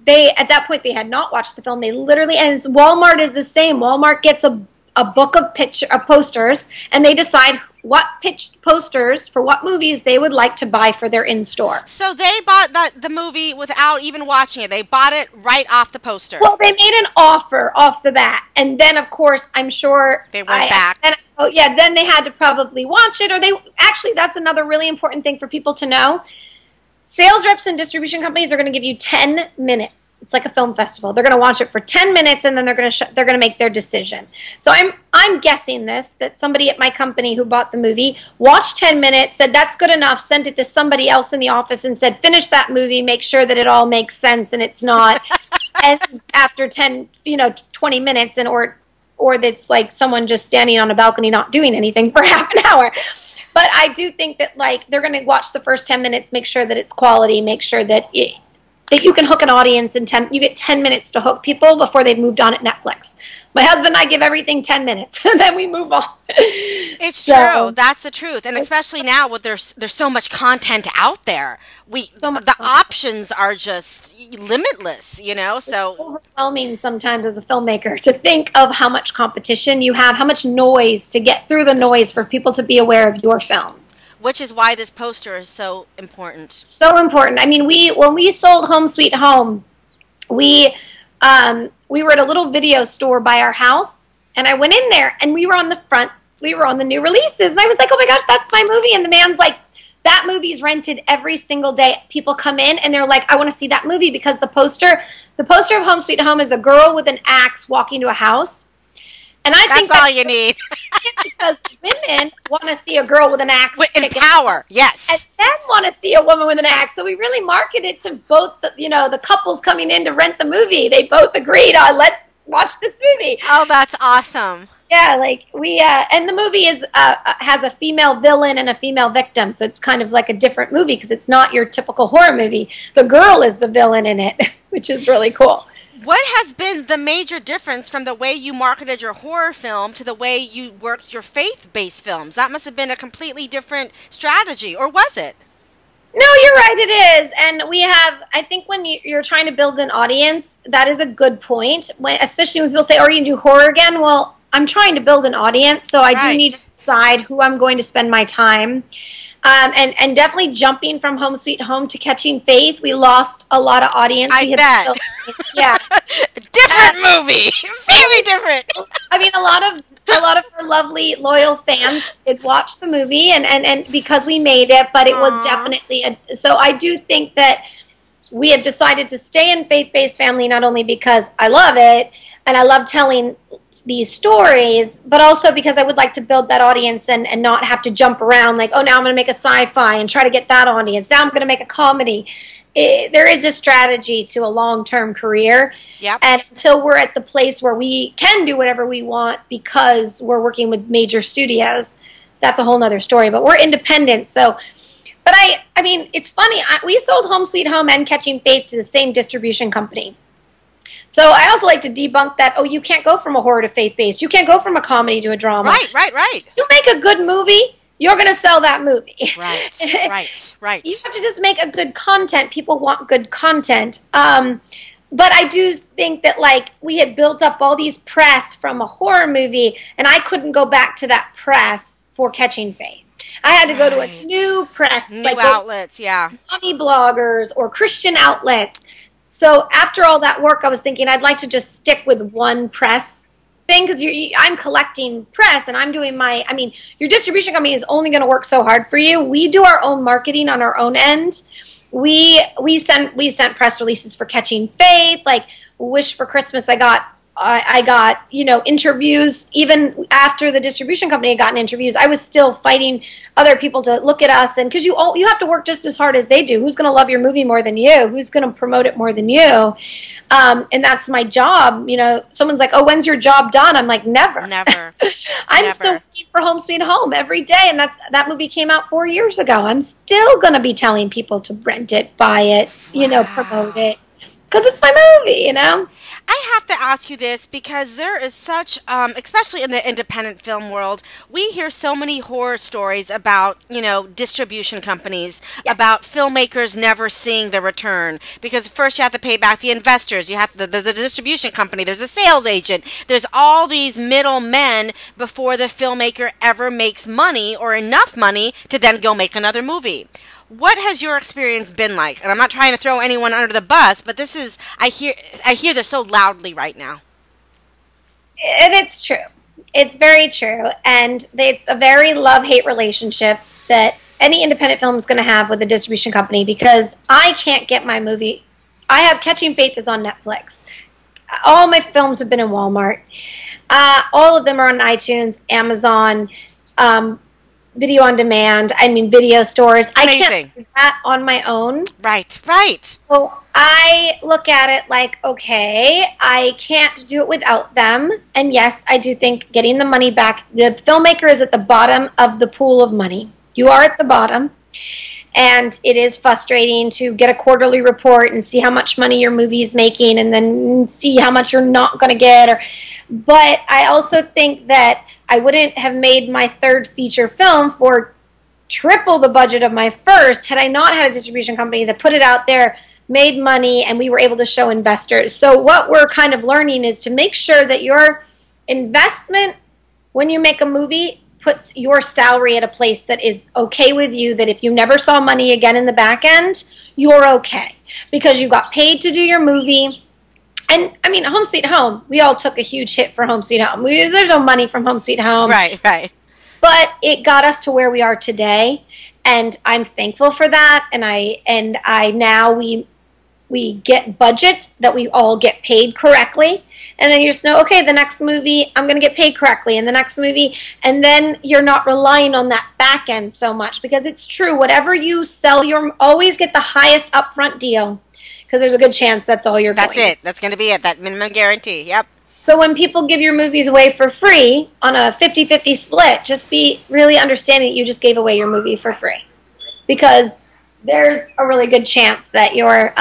they, at that point, they had not watched the film. They literally, and Walmart is the same. Walmart gets a book of posters, and they decide what posters for what movies they would like to buy for their in-store. So they bought the movie without even watching it. They bought it right off the poster. Well, they made an offer off the bat, and then, of course, I'm sure they went back. Then they had to probably watch it, or actually, that's another really important thing for people to know. Sales reps and distribution companies are going to give you 10 minutes. It's like a film festival. They're going to watch it for 10 minutes, and then they're going to make their decision. So I'm guessing that somebody at my company who bought the movie watched 10 minutes, said that's good enough, sent it to somebody else in the office, and said finish that movie, make sure that it all makes sense and it's not ends after 10, 20 minutes, and or that's like someone just standing on a balcony not doing anything for half an hour. But I do think that they're going to watch the first 10 minutes, make sure that it's quality, make sure that you can hook an audience in 10. You get 10 minutes to hook people before they've moved on at Netflix. My husband and I give everything 10 minutes, and then we move on. It's true. That's the truth. And especially now with there's so much content out there. The options are just limitless, so. It's overwhelming sometimes as a filmmaker to think of how much competition you have, how much noise to get through the noise for people to be aware of your film. Which is why this poster is so important. So important. I mean, when we sold Home Sweet Home, we were at a little video store by our house, and I went in there, and we were on the front. We were on the new releases, and I was like, oh my gosh, that's my movie. And the man's like, that movie's rented every single day. People come in, and they're like, I want to see that movie, because the poster of Home Sweet Home is a girl with an axe walking to a house. And I think that's all you need. Because women want to see a girl with an axe. In power, yes. And men want to see a woman with an axe. So we really marketed to both, the couples coming in to rent the movie. They both agreed on, let's watch this movie. Oh, that's awesome. Yeah, like we and the movie is has a female villain and a female victim, so it's kind of like a different movie because it's not your typical horror movie. The girl is the villain in it, which is really cool. What has been the major difference from the way you marketed your horror film to the way you worked your faith-based films? That must have been a completely different strategy, or was it? No, you're right, it is. And we have, I think when you're trying to build an audience, that is a good point, especially when people say, are you going to do horror again? Well, I'm trying to build an audience, so I do need to decide who I'm going to spend my time. And definitely jumping from Home Sweet Home to Catching Faith, we lost a lot of audience. I bet. Yeah. Different movie. Very different. I mean, a lot of our lovely, loyal fans did watch the movie, and because we made it, but it was definitely so I do think that we have decided to stay in faith-based family not only because I love it, and I love telling these stories, but also because I would like to build that audience and not have to jump around like, oh, now I'm going to make a sci-fi and try to get that audience. Now I'm going to make a comedy. There is a strategy to a long-term career. Yep. And until we're at the place where we can do whatever we want because we're working with major studios, that's a whole nother story. But we're independent, so... But I mean, it's funny. We sold Home Sweet Home and Catching Faith to the same distribution company. So I also like to debunk that, oh, you can't go from a horror to faith-based. You can't go from a comedy to a drama. Right. You make a good movie, you're going to sell that movie. Right. You have to just make a good content. People want good content. But I do think that, like, we had built up all these press from a horror movie, and I couldn't go back to that press for Catching Faith. I had to go to a new press. New outlets, yeah. Mommy bloggers or Christian outlets. So after all that work, I was thinking I'd like to just stick with one press thing because I'm collecting press and I'm doing my, I mean, your distribution company is only going to work so hard for you. We do our own marketing on our own end. We sent press releases for Catching Faith, like Wish for Christmas. I got, you know, interviews. Even after the distribution company had gotten interviews, I was still fighting other people to look at us. And because you have to work just as hard as they do. Who's going to love your movie more than you? Who's going to promote it more than you? And that's my job. You know, someone's like, oh, when's your job done? I'm like, never. I'm still working for Home Sweet Home every day. And that movie came out 4 years ago. I'm still going to be telling people to rent it, buy it, you know, promote it. Because it's my movie, you know? I have to ask you this because there is such, especially in the independent film world, we hear so many horror stories about, you know, distribution companies, about filmmakers never seeing the return. Because first you have to pay back the investors, you have the distribution company, there's a sales agent, there's all these middlemen before the filmmaker ever makes money or enough money to then go make another movie. What has your experience been like? And I'm not trying to throw anyone under the bus, but this is, I hear this so loudly right now. And it's true. It's very true. And it's a very love-hate relationship that any independent film is going to have with a distribution company because I can't get my movie. I have Catching Faith is on Netflix. All my films have been in Walmart. All of them are on iTunes, Amazon, video on demand, I mean video stores. Amazing. I can't do that on my own. Right. So I look at it like, okay, I can't do it without them. And yes, I do think getting the money back, the filmmaker is at the bottom of the pool of money. You are at the bottom. And it is frustrating to get a quarterly report and see how much money your movie is making and then see how much you're not going to get. But I also think that I wouldn't have made my third feature film for triple the budget of my first had I not had a distribution company that put it out there, made money, and we were able to show investors. So what we're kind of learning is to make sure that your investment when you make a movie puts your salary at a place that is okay with you, that if you never saw money again in the back end, you're okay. Because you got paid to do your movie. And, I mean, Home Sweet Home, we all took a huge hit for Home Sweet Home. There's no money from Home Sweet Home. Right. But it got us to where we are today, and I'm thankful for that. And I now we get budgets that we all get paid correctly. And then you just know, okay, the next movie, I'm going to get paid correctly. And the next movie, and then you're not relying on that back end so much. Because it's true, whatever you sell, you always get the highest upfront deal. Because there's a good chance that's all you're going. That's it. That's going to be it. That minimum guarantee. Yep. So when people give your movies away for free on a 50-50 split, just be really understanding that you just gave away your movie for free. Because there's a really good chance that you're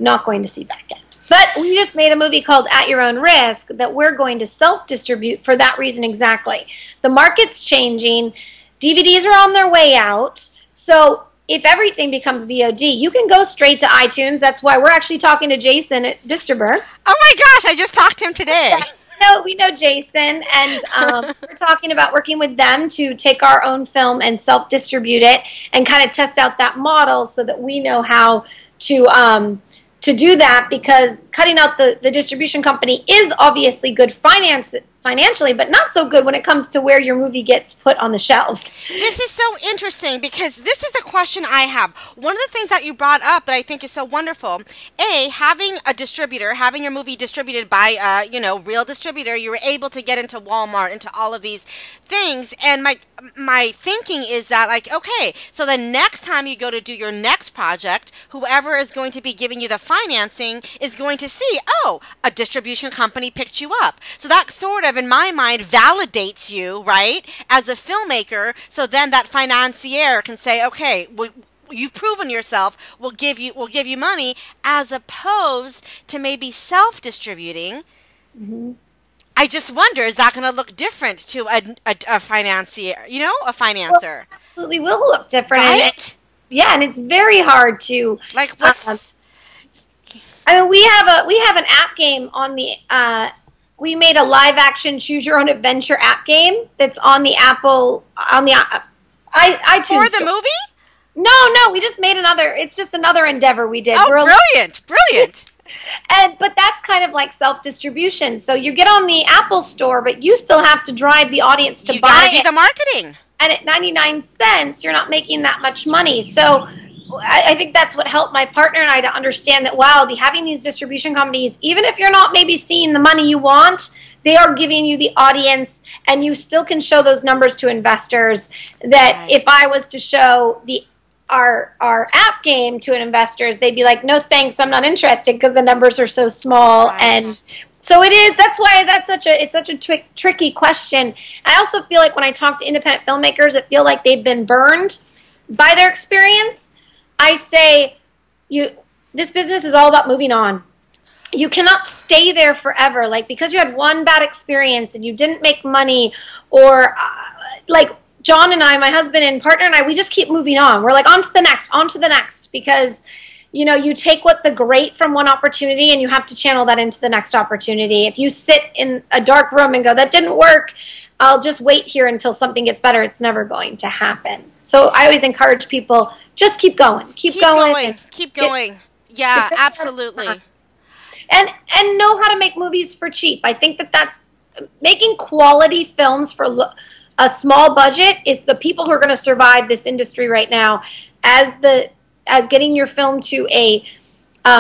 not going to see back end. But we just made a movie called At Your Own Risk that we're going to self-distribute for that reason exactly. The market's changing. DVDs are on their way out. So if everything becomes VOD, you can go straight to iTunes. That's why we're actually talking to Jason at Distributor. Oh my gosh, I just talked to him today. Yeah, we know Jason, and we're talking about working with them to take our own film and self-distribute it and kind of test out that model so that we know how to do that, because cutting out the distribution company is obviously good financially, but not so good when it comes to where your movie gets put on the shelves. This is so interesting because this is the question I have. One of the things that you brought up that I think is so wonderful, having a distributor, having your movie distributed by a real distributor, you were able to get into Walmart, into all of these things, and my thinking is that, like, okay, so the next time you go to do your next project, whoever is going to be giving you the financing is going to see, oh, a distribution company picked you up. So that sort of, in my mind, validates you, right, as a filmmaker. So then that financier can say, okay, you've proven yourself. We'll give you money, as opposed to maybe self-distributing. Mm-hmm. I just wonder, is that going to look different to a financier, a financer? Well, absolutely will look different. Right? And it's very hard to... Like, what's... I mean, we have an app game on the... we made a live-action choose-your-own-adventure app game that's on the Apple... on the iTunes. For the movie? No, we just made another... It's just another endeavor we did. Oh, brilliant. But that's kind of like self-distribution. So you get on the Apple Store, but you still have to drive the audience to buy it. You gotta do the marketing. And at 99 cents, you're not making that much money. So I think that's what helped my partner and I to understand that, wow, having these distribution companies, even if you're not maybe seeing the money you want, they are giving you the audience, and you still can show those numbers to investors. That if I was to show our app game to investors, they'd be like, no thanks, I'm not interested, because the numbers are so small. Right. And so it is. That's why it's such a tricky question. I also feel like when I talk to independent filmmakers that feel like they've been burned by their experience, I say, this business is all about moving on. You cannot stay there forever. Like, because you had one bad experience and you didn't make money, or like John and I, my husband and partner and I, we just keep moving on. We're like, on to the next, because, you take the great from one opportunity and you have to channel that into the next opportunity. If you sit in a dark room and go, that didn't work, I'll just wait here until something gets better, it's never going to happen. So I always encourage people, just keep going. Keep going. Yeah, absolutely. And know how to make movies for cheap. I think that's making quality films for a small budget is the people who are going to survive this industry right now. As getting your film to a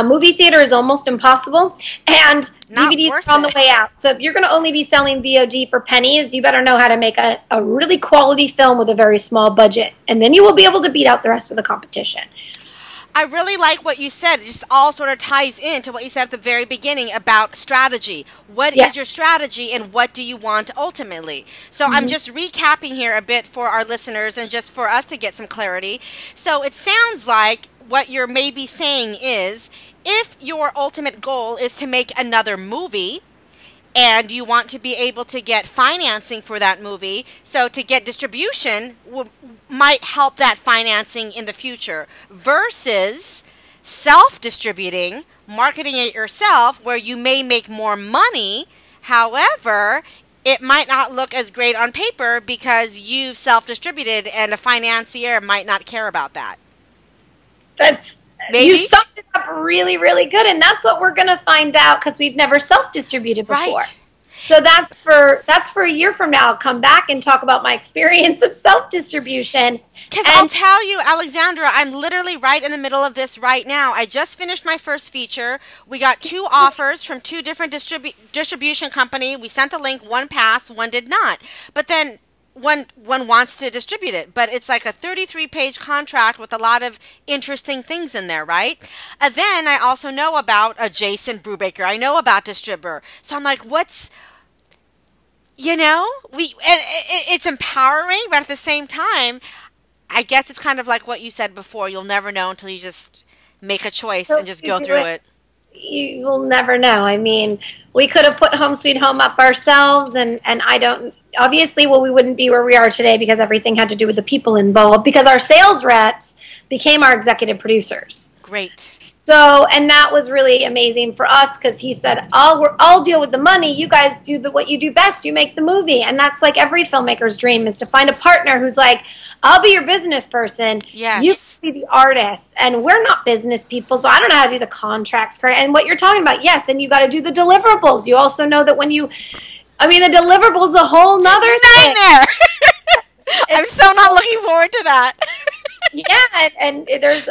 movie theater is almost impossible, and DVDs are on the way out. So if you're going to only be selling VOD for pennies, you better know how to make a really quality film with a very small budget, and then you will be able to beat out the rest of the competition. I really like what you said. It just all sort of ties into what you said at the very beginning about strategy. What is your strategy, and what do you want ultimately? So I'm just recapping here a bit for our listeners and just for us to get some clarity. So it sounds like what you're maybe saying is, if your ultimate goal is to make another movie, and you want to be able to get financing for that movie, so to get distribution might help that financing in the future, versus self-distributing, marketing it yourself, where you may make more money. However, it might not look as great on paper because you've self-distributed, and a financier might not care about that. You summed it up really, really good, and that's what we're going to find out, because we've never self-distributed before. Right. So that's for a year from now. I'll come back and talk about my experience of self-distribution. Because I'll tell you, Alexandra, I'm literally right in the middle of this right now. I just finished my first feature. We got 2 offers from 2 different distribution companies. We sent the link, one passed, one did not. But then one wants to distribute it, but it's like a 33-page contract with a lot of interesting things in there, right? Then I also know about a Jason Brubaker. I know about Distributor. So I'm like, it's empowering, but at the same time, I guess it's kind of like what you said before. You'll never know until you just make a choice and just go through it. You will never know. I mean, we could have put Home Sweet Home up ourselves, and I don't, obviously, well, we wouldn't be where we are today because everything had to do with the people involved, because our sales reps became our executive producers. Great. So, and that was really amazing for us, because he said, I'll deal with the money. You guys do what you do best. You make the movie. And that's like every filmmaker's dream, is to find a partner who's like, I'll be your business person. Yes. You be the artist. And we're not business people, so I don't know how to do the contracts. And what you're talking about, yes, and you got to do the deliverables. You also know that when the deliverables a whole nother nightmare. I'm so not looking forward to that. Yeah, and there's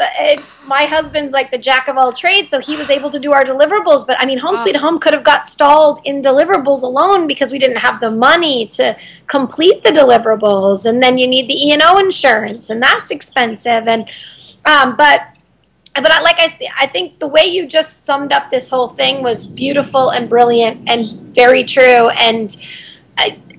my husband's like the jack of all trades, so he was able to do our deliverables. But I mean, Home Sweet Home could have got stalled in deliverables alone because we didn't have the money to complete the deliverables, and then you need the E&O insurance, and that's expensive. And but I think the way you just summed up this whole thing was beautiful and brilliant and very true. And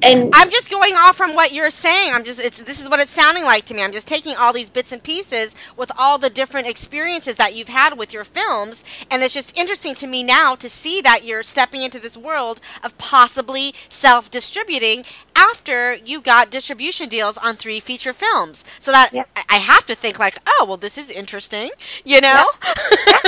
I'm just going off from what you're saying. This is what it's sounding like to me. I'm just taking all these bits and pieces with all the different experiences that you've had with your films, and it's just interesting to me now to see that you're stepping into this world of possibly self-distributing after you got distribution deals on 3 feature films. So that I have to think like, oh, well, this is interesting, you know? Yeah.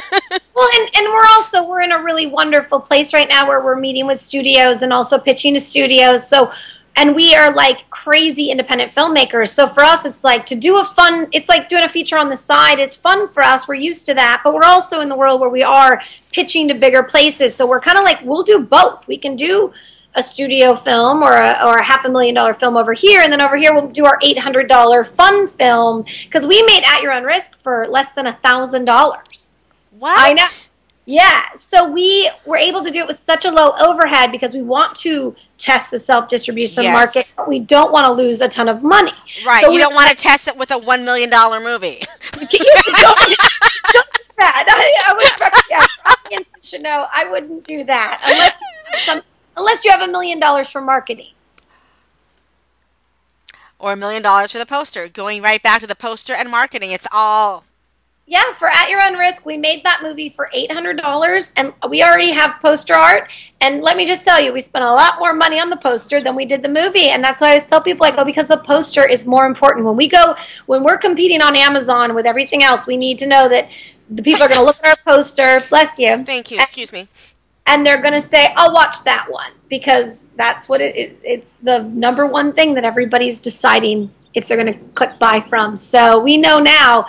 Well, and we're in a really wonderful place right now where we're meeting with studios and also pitching to studios. So, and we are like crazy independent filmmakers. So for us, it's like it's like doing a feature on the side is fun for us. We're used to that, but we're also in the world where we are pitching to bigger places. So we're kind of like, we'll do both. We can do a studio film or a $500,000 film over here, and then over here we'll do our $800 fun film, because we made At Your Own Risk for less than $1,000. What? I know. Yeah. So we were able to do it with such a low overhead because we want to test the self-distribution market, but we don't want to lose a ton of money. Right. So you don't want to test it with a $1 million movie. Don't do that. I would, audience should know I wouldn't do that unless you have $1 million for marketing. Or $1 million for the poster. Going right back to the poster and marketing. It's all... Yeah, for At Your Own Risk, we made that movie for $800, and we already have poster art. And let me just tell you, we spent a lot more money on the poster than we did the movie. And that's why I always tell people, I go, because the poster is more important. When we're competing on Amazon with everything else, we need to know that the people are going to look at our poster. Bless you. Thank you. Excuse me. And they're going to say, I'll watch that one, because that's what it's the number one thing that everybody's deciding if they're going to click buy from. So we know now,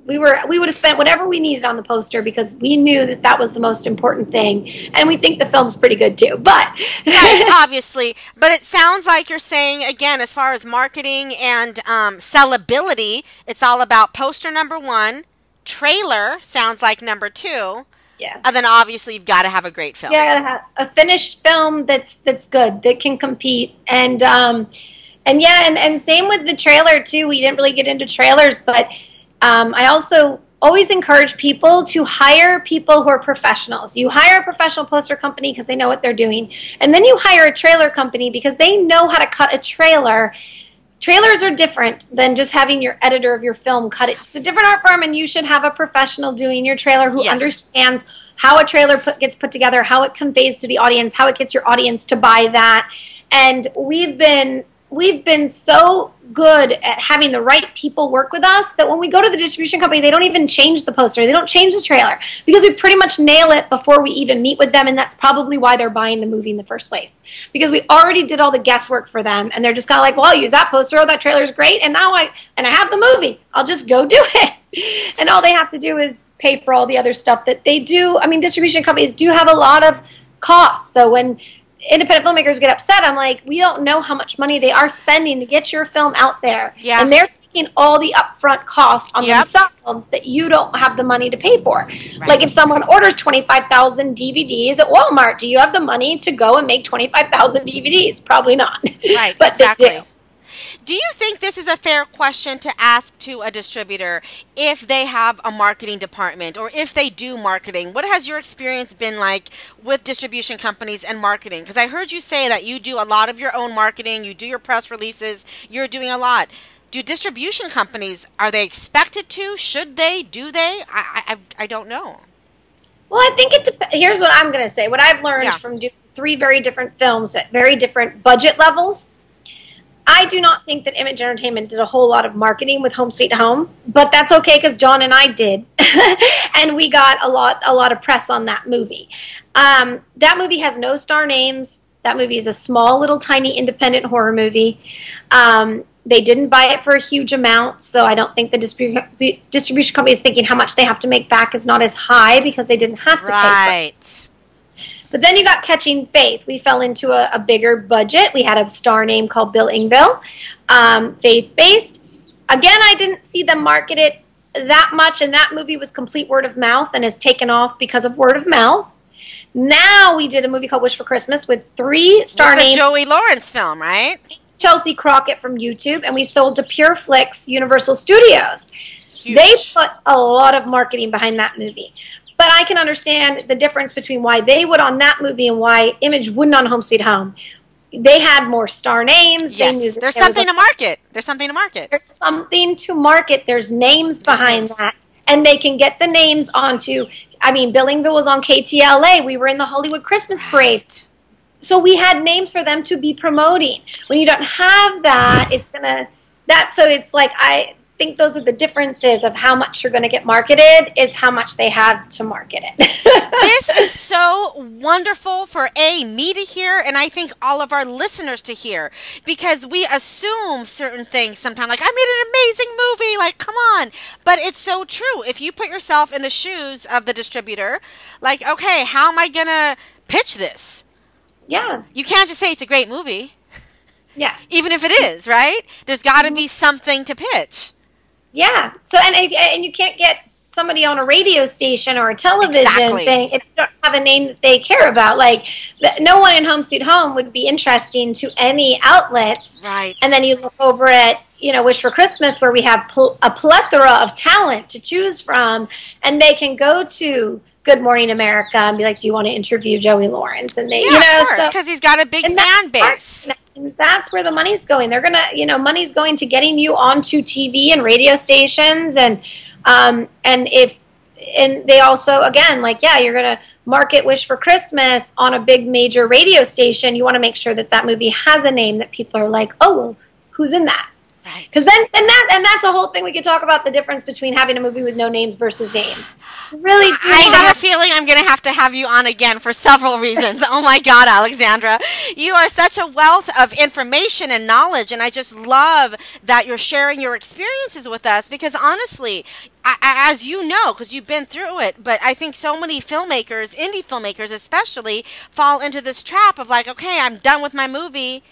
we would have spent whatever we needed on the poster because we knew that that was the most important thing. And we think the film's pretty good too, but. Right, obviously. But it sounds like you're saying, again, as far as marketing and sellability, it's all about poster number 1, trailer sounds like number 2. Yeah. And then obviously you've got to have a great film. Yeah, gotta have a finished film that's good, that can compete. And same with the trailer too. We didn't really get into trailers, but I also always encourage people to hire people who are professionals. You hire a professional poster company because they know what they're doing. And then you hire a trailer company because they know how to cut a trailer. Trailers are different than just having your editor of your film cut it. It's a different art form, and you should have a professional doing your trailer who understands how a trailer gets put together, how it conveys to the audience, how it gets your audience to buy that. And we've been so good at having the right people work with us that when we go to the distribution company, they don't even change the poster. They don't change the trailer because we pretty much nail it before we even meet with them, and that's probably why they're buying the movie in the first place, because we already did all the guesswork for them, and they're just kind of like, well, I'll use that poster. Oh, that trailer's great, and now I have the movie. I'll just go do it. And all they have to do is pay for all the other stuff that they do. I mean, distribution companies do have a lot of costs. So when independent filmmakers get upset, I'm like, we don't know how much money they are spending to get your film out there. Yeah. And they're taking all the upfront cost on themselves that you don't have the money to pay for. Right. Like if someone orders 25,000 DVDs at Walmart, do you have the money to go and make 25,000 DVDs? Probably not. Right, but exactly. They do. Do you think this is a fair question to ask to a distributor if they have a marketing department or if they do marketing? What has your experience been like with distribution companies and marketing? Because I heard you say that you do a lot of your own marketing, you do your press releases, you're doing a lot. Do distribution companies, are they expected to? Should they? Do they? I don't know. Well, I think it depends. Here's what I'm going to say. What I've learned from doing 3 very different films at very different budget levels, I do not think that Image Entertainment did a whole lot of marketing with Home Sweet Home, but that's okay because John and I did, and we got a lot of press on that movie. That movie has no star names. That movie is a small, little, tiny, independent horror movie. They didn't buy it for a huge amount, so I don't think the distribution company is thinking how much they have to make back is not as high because they didn't have to pay for it. But then you got Catching Faith. We fell into a bigger budget. We had a star name called Bill Engvall, Faithbased. Again, I didn't see them market it that much, and that movie was complete word of mouth and has taken off because of word of mouth. Now we did a movie called Wish for Christmas with 3 star names. The Joey Lawrence film, right? Chelsea Crockett from YouTube, and we sold to Pure Flix Universal Studios. Huge. They put a lot of marketing behind that movie. But I can understand the difference between why they would on that movie and why Image wouldn't on Home Sweet Home. They had more star names. Yes, there's something to market. There's something to market. There's something to market. There's names behind that. And they can get the names onto, I mean, Bill Engvall was on KTLA. We were in the Hollywood Christmas Parade. So we had names for them to be promoting. When you don't have that, it's going to, so it's like, I think those are the differences of how much you're going to get marketed is how much they have to market it. This is so wonderful for me to hear, and I think all of our listeners to hear, because we assume certain things sometimes, like, I made an amazing movie, like, come on. But it's so true. If you put yourself in the shoes of the distributor, like, okay, how am I going to pitch this? Yeah. You can't just say it's a great movie. Yeah. Even if it is, right? There's got to be something to pitch. Yeah. So and you can't get somebody on a radio station or a television thing if you don't have a name that they care about. Like no one in Home Sweet Home would be interesting to any outlets. Right. And then you look over at Wish for Christmas, where we have a plethora of talent to choose from, and they can go to Good Morning America and be like, "Do you want to interview Joey Lawrence?" And they, of course, because he's got a big fan base. And that's where the money's going. They're gonna, money's going to getting you onto TV and radio stations, and they also, again, like, you're gonna market Wish for Christmas on a big major radio station. You want to make sure that that movie has a name that people are like, oh, well, who's in that? Right. Because that's a whole thing. We could talk about the difference between having a movie with no names versus names. Really, I have a feeling I'm going to have you on again for several reasons. Oh my God, Alexandra, you are such a wealth of information and knowledge, and I just love that you're sharing your experiences with us. Because honestly, as you know, because you've been through it, but I think so many filmmakers, indie filmmakers especially, fall into this trap of like, okay, I'm done with my movie.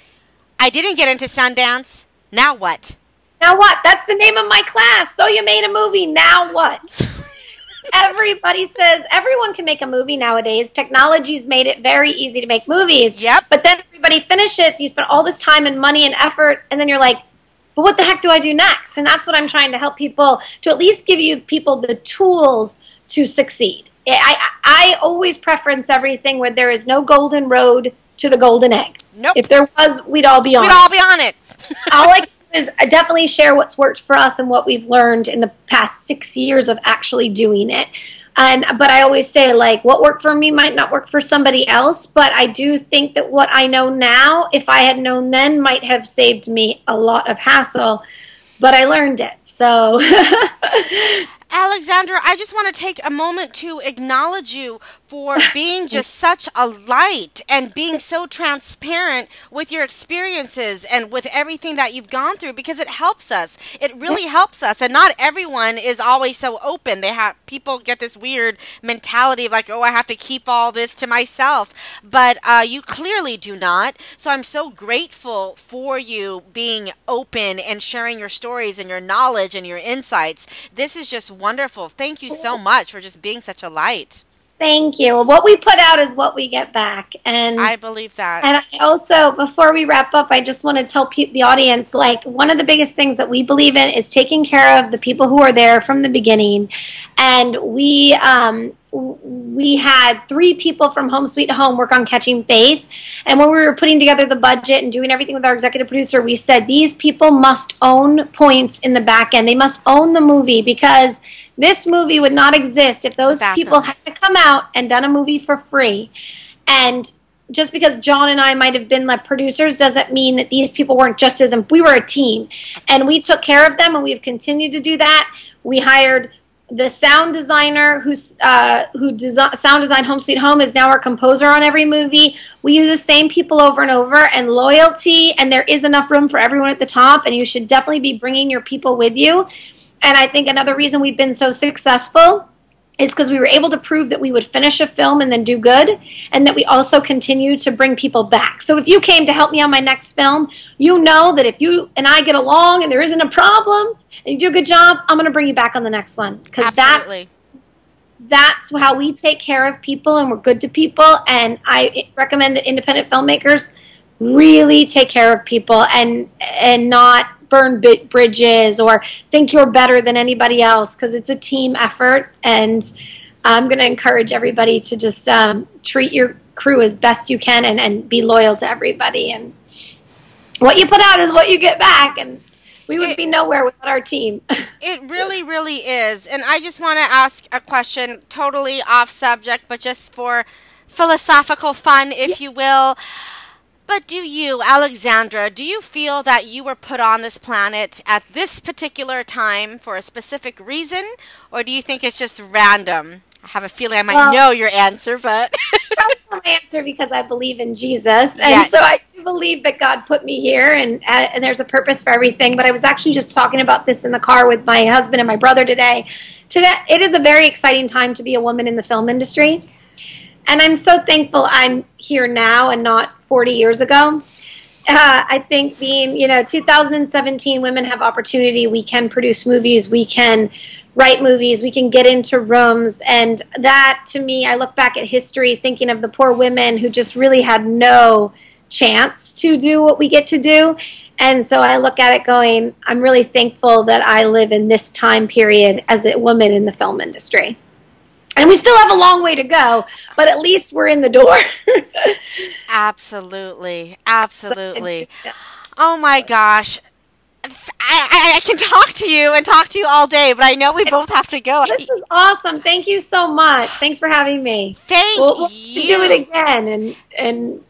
I didn't get into Sundance. Now what? Now what? That's the name of my class. So you made a movie. Now what? Everybody says everyone can make a movie nowadays. Technology's made it very easy to make movies. Yep. But then everybody finishes. You spend all this time and money and effort, and then you're like, but what the heck do I do next? And that's what I'm trying to help people, to at least give people the tools to succeid. I always preference everything where there is no golden road to the golden egg. Nope. If there was, we'd all be on it. We'd all be on it. All I can do is definitely share what's worked for us and what we've learned in the past 6 years of actually doing it. But I always say, like, what worked for me might not work for somebody else, but I do think that what I know now, if I had known then, might have saved me a lot of hassle, but I learned it. So Alexandra, I just want to take a moment to acknowledge you for being just such a light and being so transparent with your experiences and with everything that you've gone through, because it helps us. It really helps us. And not everyone is always so open. People get this weird mentality of like, oh, I have to keep all this to myself. But you clearly do not. So I'm so grateful for you being open and sharing your stories and your knowledge and your insights. This is just wonderful. Thank you so much for just being such a light. Thank you. Well, what we put out is what we get back. And I believe that. And I also, before we wrap up, I just want to tell the audience, like, one of the biggest things that we believe in is taking care of the people who are there from the beginning. And we had 3 people from Home Sweet Home work on Catching Faith. And when we were putting together the budget and doing everything with our executive producer, we said these people must own points in the back end. They must own the movie, because this movie would not exist if those people had to come out and done a movie for free. And just because John and I might have been the producers doesn't mean that these people weren't just as, we were a team. And we took care of them, and we've continued to do that. We hired the sound designer who sound designed Home Sweet Home is now our composer on every movie. We use the same people over and over, and loyalty, and there is enough room for everyone at the top, and you should definitely be bringing your people with you. And I think another reason we've been so successful is because we were able to prove that we would finish a film and then do good, and that we also continue to bring people back. So if you came to help me on my next film, you know that if you and I get along and there isn't a problem and you do a good job, I'm going to bring you back on the next one. Because that's how we take care of people, and we're good to people. And I recommend that independent filmmakers really take care of people and not burn bridges or think you're better than anybody else, because it's a team effort. And I'm going to encourage everybody to just treat your crew as best you can, and be loyal to everybody. And what you put out is what you get back, and we would be nowhere without our team. It really, really is. And I just want to ask a question totally off subject, but just for philosophical fun, if you will. But do you, Alexandra, do you feel that you were put on this planet at this particular time for a specific reason, or do you think it's just random? I have a feeling I might know your answer, but... I know my answer because I believe in Jesus, and so I do believe that God put me here, and there's a purpose for everything. But I was actually just talking about this in the car with my husband and my brother today. It is a very exciting time to be a woman in the film industry. And I'm so thankful I'm here now and not 40 years ago. I think being, 2017, women have opportunity. We can produce movies. We can write movies. We can get into rooms. And that, to me, I look back at history thinking of the poor women who just really had no chance to do what we get to do. And so I look at it going, I'm really thankful that I live in this time period as a woman in the film industry. And we still have a long way to go, but at least we're in the door. Absolutely. Absolutely. Oh, my gosh. I can talk to you and talk to you all day, but I know we both have to go. This is awesome. Thank you so much. Thanks for having me. We'll you. Do it again. And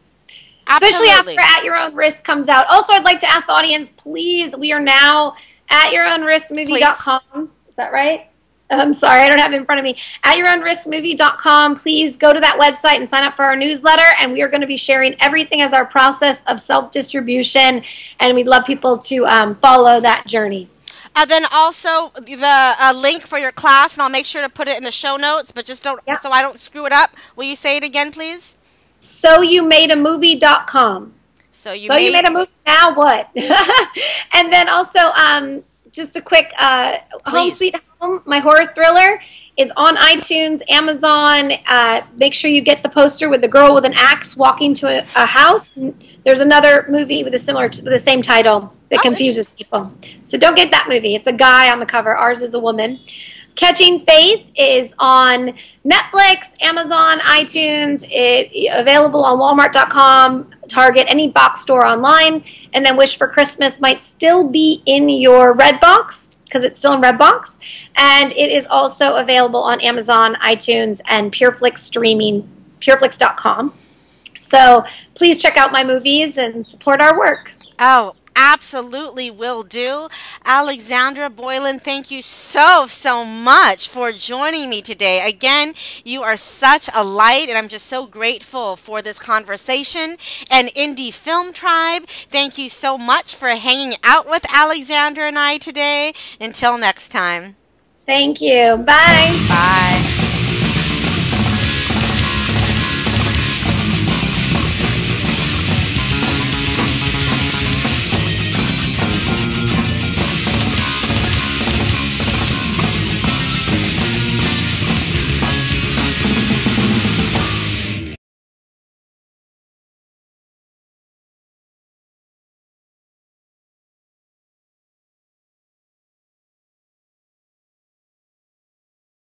especially after At Your Own Risk comes out. Also, I'd like to ask the audience, please, we are now at yourownriskmovie.com. Is that right? I'm sorry, I don't have it in front of me. At yourownriskmovie.com. Please go to that website and sign up for our newsletter. And we are going to be sharing everything as our process of self-distribution. And we'd love people to follow that journey. Then also the link for your class, and I'll make sure to put it in the show notes, but just don't, so I don't screw it up. Will you say it again, please? SoYouMadeAMovie.com. So you made a movie, now what? And then also, just a quick Home Sweet Home, my horror thriller, is on iTunes, Amazon. Make sure you get the poster with the girl with an axe walking to a house. There's another movie with the same title that confuses people. So don't get that movie. It's a guy on the cover. Ours is a woman. Catching Faith is on Netflix, Amazon, iTunes. Available on Walmart.com, Target, any box store online. And then Wish for Christmas might still be in your Redbox, because it's still in Redbox. And it is also available on Amazon, iTunes, and PureFlix streaming, pureflix.com. So please check out my movies and support our work. Oh, absolutely will do. Alexandra Boylan, thank you so much for joining me today. Again, you are such a light, and I'm just so grateful for this conversation. And Indie Film Tribe, thank you so much for hanging out with Alexandra and I today. Until next time. Thank you. Bye. Bye.